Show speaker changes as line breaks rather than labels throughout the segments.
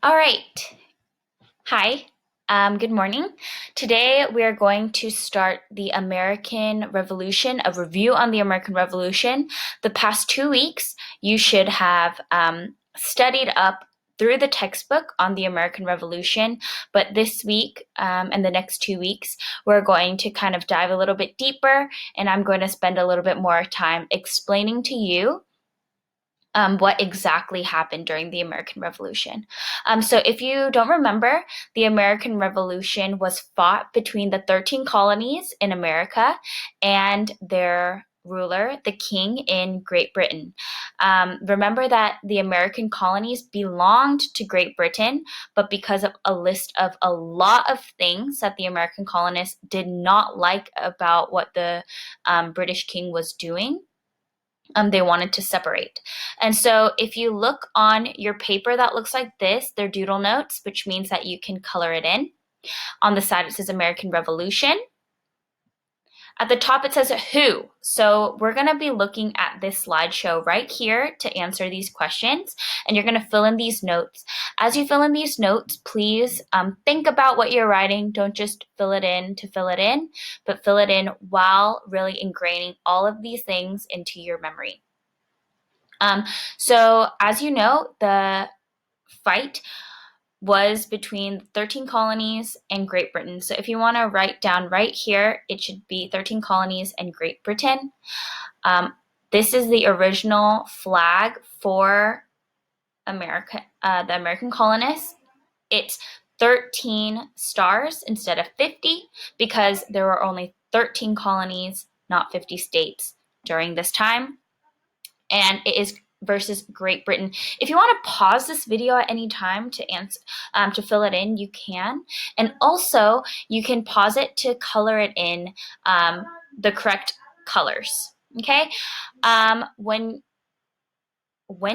All right. Hi. Good morning. Today we are going to start the American Revolution, a review on the American Revolution. The past 2 weeks, you should have studied up through the textbook on the American Revolution, but this week and the next 2 weeks, we're going to kind of dive a little bit deeper, and I'm going to spend a little bit more time explaining to you what exactly happened during the American Revolution. So, if you don't remember, the American Revolution was fought between the 13 colonies in America and their ruler, the king in Great Britain. Remember that the American colonies belonged to Great Britain, but because of a list of a lot of things that the American colonists did not like about what the British king was doing, they wanted to separate. And so if you look on your paper that looks like this, they're doodle notes, which means that you can color it in. On the side, it says American Revolution. At the top, it says who. So we're going to be looking at this slideshow right here to answer these questions, and you're going to fill in these notes. As you fill in these notes, please think about what you're writing. Don't just fill it in to fill it in, but fill it in while really ingraining all of these things into your memory. So as you know, the fight was between 13 colonies and Great Britain. So if you want to write down right here, it should be 13 colonies and Great Britain. This is the original flag for America, the American colonists. It's 13 stars instead of 50 because there were only 13 colonies, not 50 states during this time. And it is versus Great Britain. If you want to pause this video at any time to answer, to fill it in, you can. And also, you can pause it to color it in the correct colors. Okay. When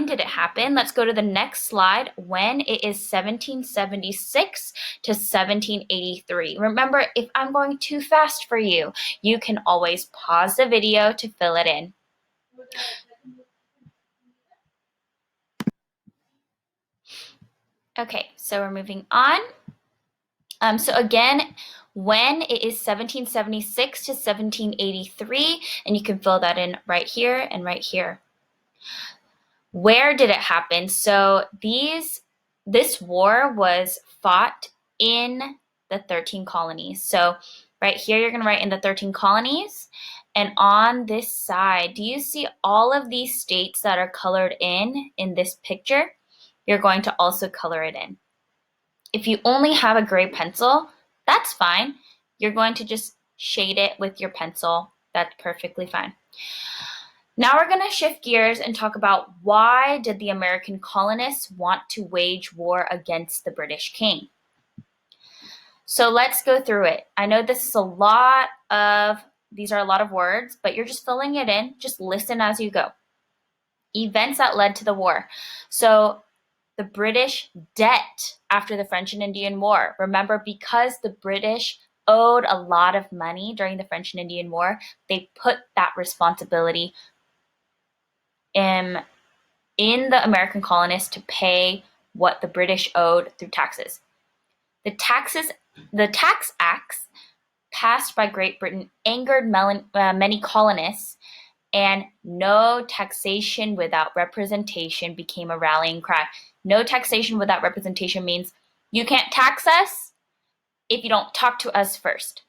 did it happen? Let's go to the next slide. When it is 1776 to 1783. Remember, if I'm going too fast for you, you can always pause the video to fill it in. Okay, so we're moving on. So again, when it is 1776 to 1783, and you can fill that in right here and right here. Where did it happen? So this war was fought in the 13 colonies. So right here, you're going to write in the 13 colonies. And on this side, do you see all of these states that are colored in this picture? You're going to also color it in. If you only have a gray pencil, that's fine. You're going to just shade it with your pencil. That's perfectly fine. Now we're going to shift gears and talk about why did the American colonists want to wage war against the British king? So let's go through it. I know these are a lot of words, but you're just filling it in. Just listen as you go. Events that led to the war. So the British debt after the French and Indian War. Remember, because the British owed a lot of money during the French and Indian War, they put that responsibility in the American colonists to pay what the British owed through taxes. The tax acts passed by Great Britain angered many colonists, and no taxation without representation became a rallying cry. No taxation without representation means you can't tax us if you don't talk to us first.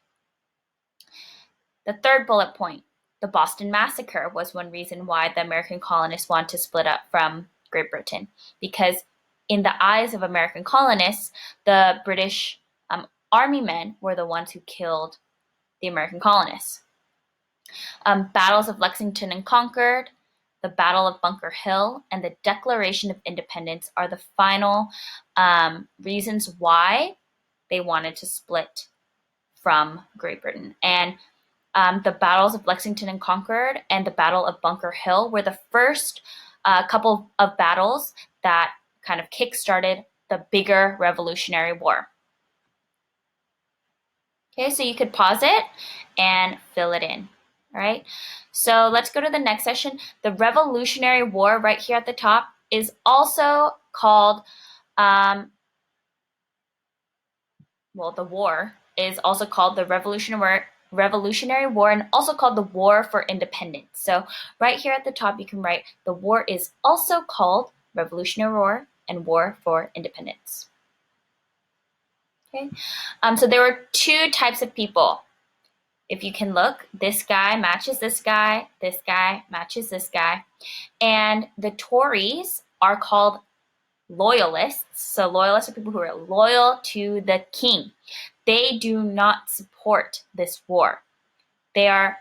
The third bullet point, the Boston Massacre, was one reason why the American colonists wanted to split up from Great Britain, because in the eyes of American colonists, the British army men were the ones who killed the American colonists. Battles of Lexington and Concord, the Battle of Bunker Hill, and the Declaration of Independence are the final reasons why they wanted to split from Great Britain. And the battles of Lexington and Concord and the Battle of Bunker Hill were the first couple of battles that kind of kick-started the bigger Revolutionary War. Okay, so you could pause it and fill it in. All right, so let's go to the next session. The Revolutionary War right here at the top is also called the war is also called the Revolutionary War and also called the War for Independence. So right here at the top, you can write the war is also called Revolutionary War and War for Independence. Okay, so there were two types of people. If you can look, this guy matches this guy matches this guy. And the Tories are called loyalists. So loyalists are people who are loyal to the king. They do not support this war. They are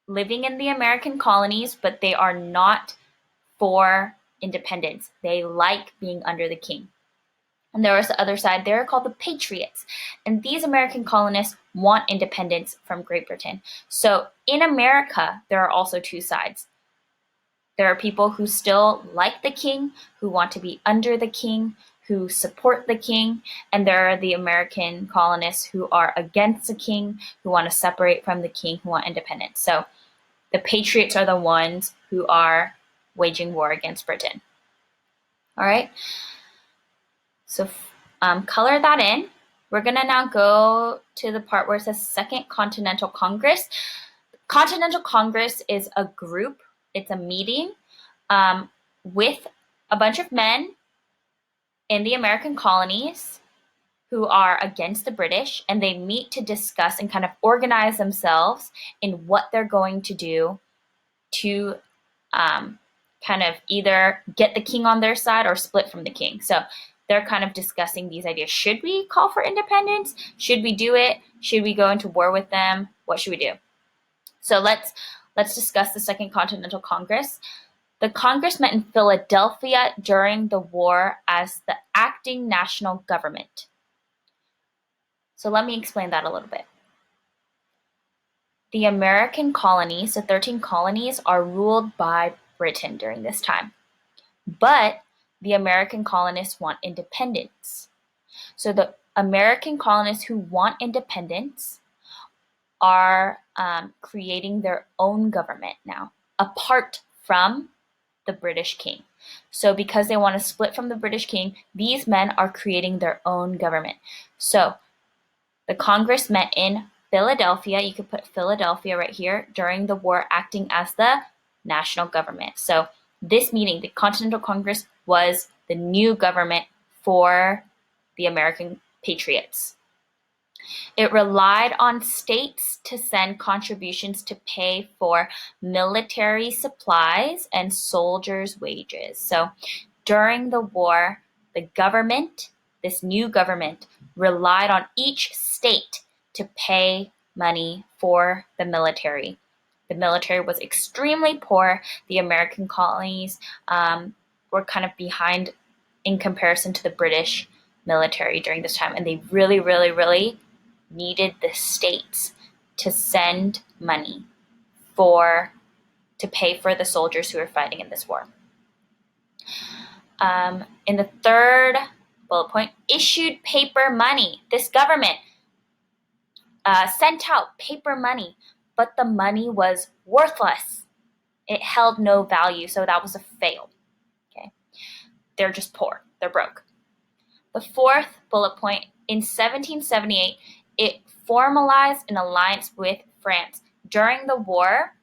living in the American colonies, but they are not for independence. They like being under the king. And there was the other side, they're called the Patriots. And these American colonists want independence from Great Britain. So in America, there are also two sides. There are people who still like the king, who want to be under the king, who support the king, and there are the American colonists who are against the king, who want to separate from the king, who want independence. So the Patriots are the ones who are waging war against Britain. All right. So color that in. We're going to now go to the part where it says Second Continental Congress. Continental Congress is a group, it's a meeting with a bunch of men in the American colonies who are against the British, and they meet to discuss and kind of organize themselves in what they're going to do to kind of either get the king on their side or split from the king. So they're kind of discussing these ideas. Should we call for independence? Should we do it? Should we go into war with them? What should we do? So let's discuss the Second Continental Congress. The Congress met in Philadelphia during the war as the acting national government. So let me explain that a little bit. The American colonies, the 13 colonies, are ruled by Britain during this time. But the American colonists want independence. So the American colonists who want independence are creating their own government now, apart from the British king. So because they want to split from the British king, these men are creating their own government. So the Congress met in Philadelphia. You could put Philadelphia right here during the war, acting as the national government. So this meeting, the Continental Congress, was the new government for the American patriots. It relied on states to send contributions to pay for military supplies and soldiers' wages. So during the war, the government, this new government, relied on each state to pay money for the military. The military was extremely poor. The American colonies were kind of behind in comparison to the British military during this time. And they really, really, really needed the states to send money to pay for the soldiers who were fighting in this war. In the third bullet point, issued paper money. This government sent out paper money, but the money was worthless. It held no value, so that was a fail. Okay, they're just poor. They're broke. The fourth bullet point, in 1778, it formalized an alliance with France. During the war,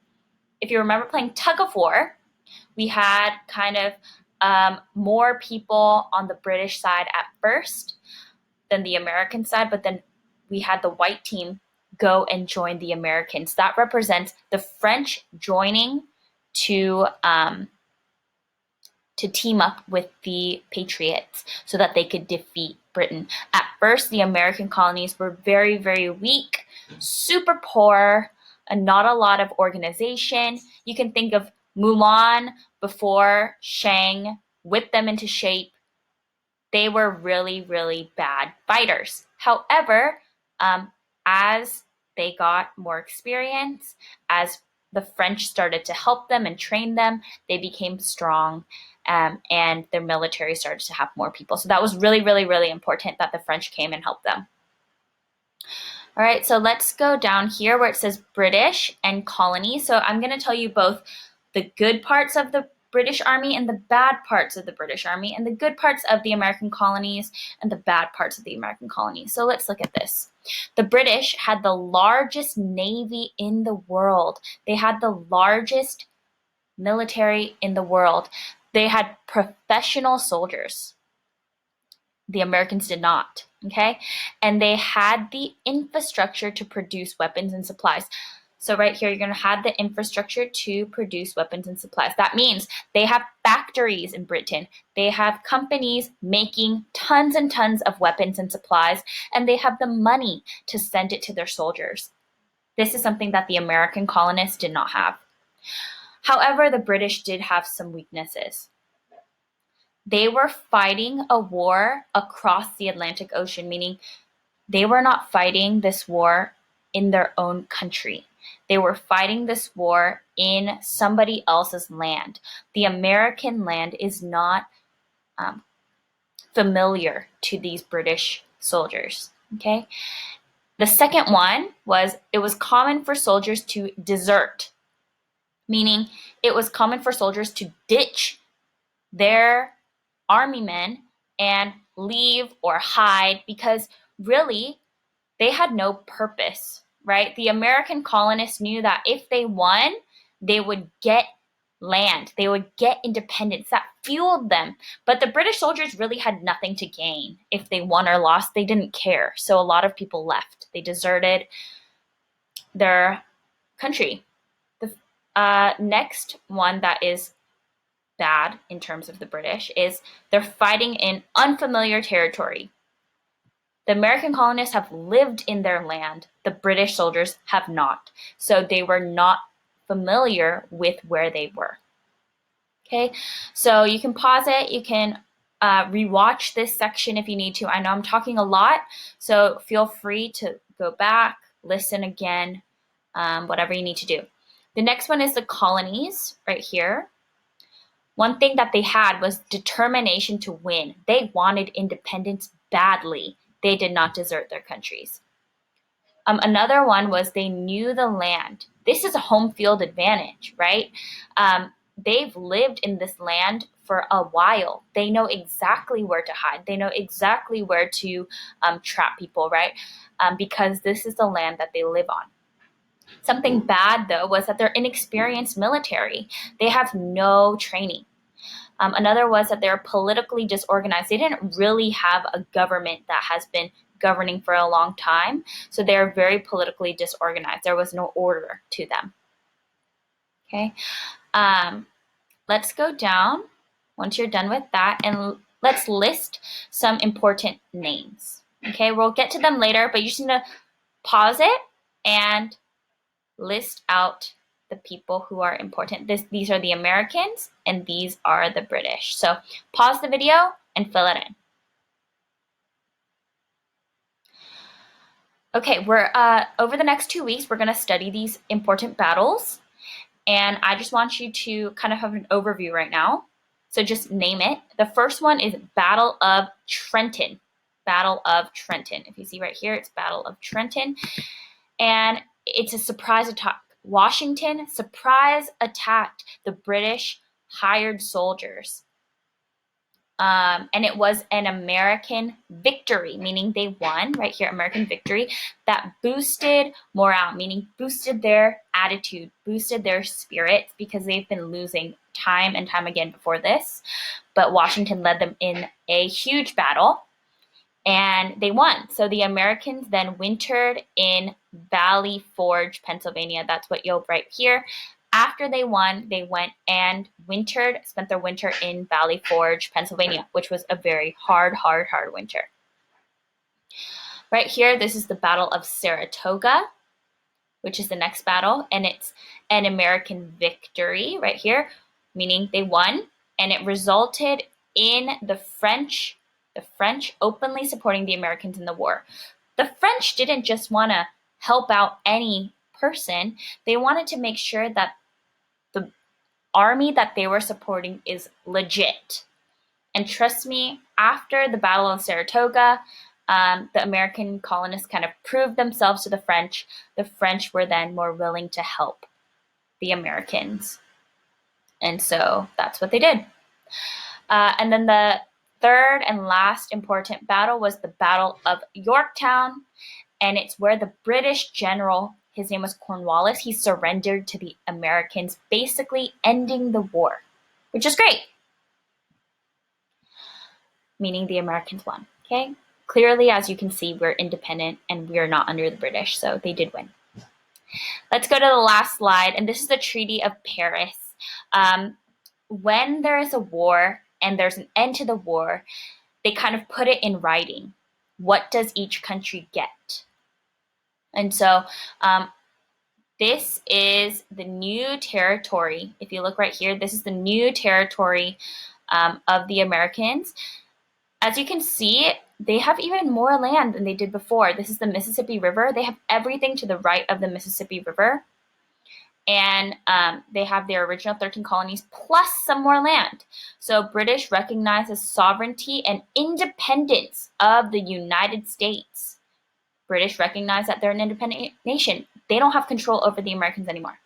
if you remember playing tug of war, we had kind of more people on the British side at first than the American side, but then we had the white team go and join the Americans. That represents the French joining to team up with the Patriots so that they could defeat Britain. At first, the American colonies were very, very weak, super poor, and not a lot of organization. You can think of Mulan before Shang whipped them into shape. They were really, really bad fighters. However, as they got more experience, as the French started to help them and train them, they became strong, and their military started to have more people. So that was really, really, really important that the French came and helped them. All right, so let's go down here where it says British and colony. So I'm going to tell you both the good parts of the British Army and the bad parts of the British Army, and the good parts of the American colonies and the bad parts of the American colonies. So let's look at this. The British had the largest navy in the world. They had the largest military in the world. They had professional soldiers. The Americans did not, okay? And they had the infrastructure to produce weapons and supplies. So right here, you're going to have the infrastructure to produce weapons and supplies. That means they have factories in Britain. They have companies making tons and tons of weapons and supplies, and they have the money to send it to their soldiers. This is something that the American colonists did not have. However, the British did have some weaknesses. They were fighting a war across the Atlantic Ocean, meaning they were not fighting this war in their own country. They were fighting this war in somebody else's land. The American land is not familiar to these British soldiers, okay? The second one was it was common for soldiers to desert, meaning it was common for soldiers to ditch their army men and leave or hide because really they had no purpose, right? The American colonists knew that if they won, they would get land, they would get independence. That fueled them. But the British soldiers really had nothing to gain. If they won or lost, they didn't care. So a lot of people left. They deserted their country. The next one that is bad in terms of the British is they're fighting in unfamiliar territory. The American colonists have lived in their land. The British soldiers have not. So they were not familiar with where they were. Okay, so you can pause it. You can rewatch this section if you need to. I know I'm talking a lot, so feel free to go back, listen again, whatever you need to do. The next one is the colonies right here. One thing that they had was determination to win. They wanted independence badly. They did not desert their countries. Another one was they knew the land. This is a home field advantage, right? They've lived in this land for a while. They know exactly where to hide. They know exactly where to trap people, right? Because this is the land that they live on. Something bad, though, was that they're inexperienced military. They have no training. Another was that they're politically disorganized. They didn't really have a government that has been governing for a long time, so they're very politically disorganized. There was no order to them. Okay, let's go down once you're done with that, and let's list some important names. Okay, we'll get to them later, but you just need to pause it and list out the people who are important. These are the Americans, and these are the British. So pause the video and fill it in. Okay, we're over the next 2 weeks, we're going to study these important battles, and I just want you to kind of have an overview right now. So just name it. The first one is Battle of Trenton. Battle of Trenton. If you see right here, it's Battle of Trenton, and it's a surprise attack. Washington surprise attacked the British hired soldiers. And it was an American victory, meaning they won, right here, American victory, that boosted morale, meaning boosted their attitude, boosted their spirits, because they've been losing time and time again before this. But Washington led them in a huge battle, and they won. So the Americans then wintered in Valley Forge, Pennsylvania. That's what you'll write here. After they won, they went and wintered, spent their winter in Valley Forge, Pennsylvania, which was a very hard winter. Right here, this is the Battle of Saratoga, which is the next battle, and it's an American victory right here, meaning they won, and it resulted in the French openly supporting the Americans in the war. The French didn't just want to help out any person. They wanted to make sure that the army that they were supporting is legit. And trust me, after the Battle of Saratoga, the American colonists kind of proved themselves to the French. The French were then more willing to help the Americans. And so that's what they did. And then the third and last important battle was the Battle of Yorktown. And it's where the British general, his name was Cornwallis, he surrendered to the Americans, basically ending the war, which is great, meaning the Americans won, okay? Clearly, as you can see, we're independent and we're not under the British, so they did win. Let's go to the last slide, and this is the Treaty of Paris. When there is a war and there's an end to the war, they kind of put it in writing. What does each country get? And so this is the new territory. If you look right here, this is the new territory of the Americans. As you can see, they have even more land than they did before. This is the Mississippi River. They have everything to the right of the Mississippi River. And they have their original 13 colonies plus some more land. So British recognizes sovereignty and independence of the United States. British recognize that they're an independent nation. They don't have control over the Americans anymore.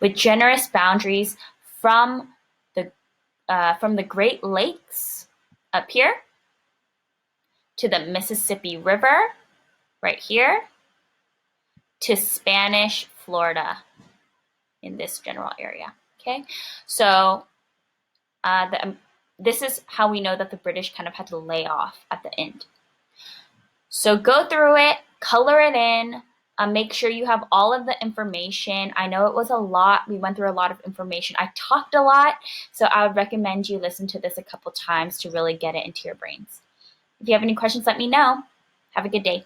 With generous boundaries from the Great Lakes up here to the Mississippi River right here to Spanish Florida in this general area. Okay, so this is how we know that the British kind of had to lay off at the end. So go through it, color it in, make sure you have all of the information. I know it was a lot. We went through a lot of information. I talked a lot, so I would recommend you listen to this a couple times to really get it into your brains. If you have any questions, let me know. Have a good day.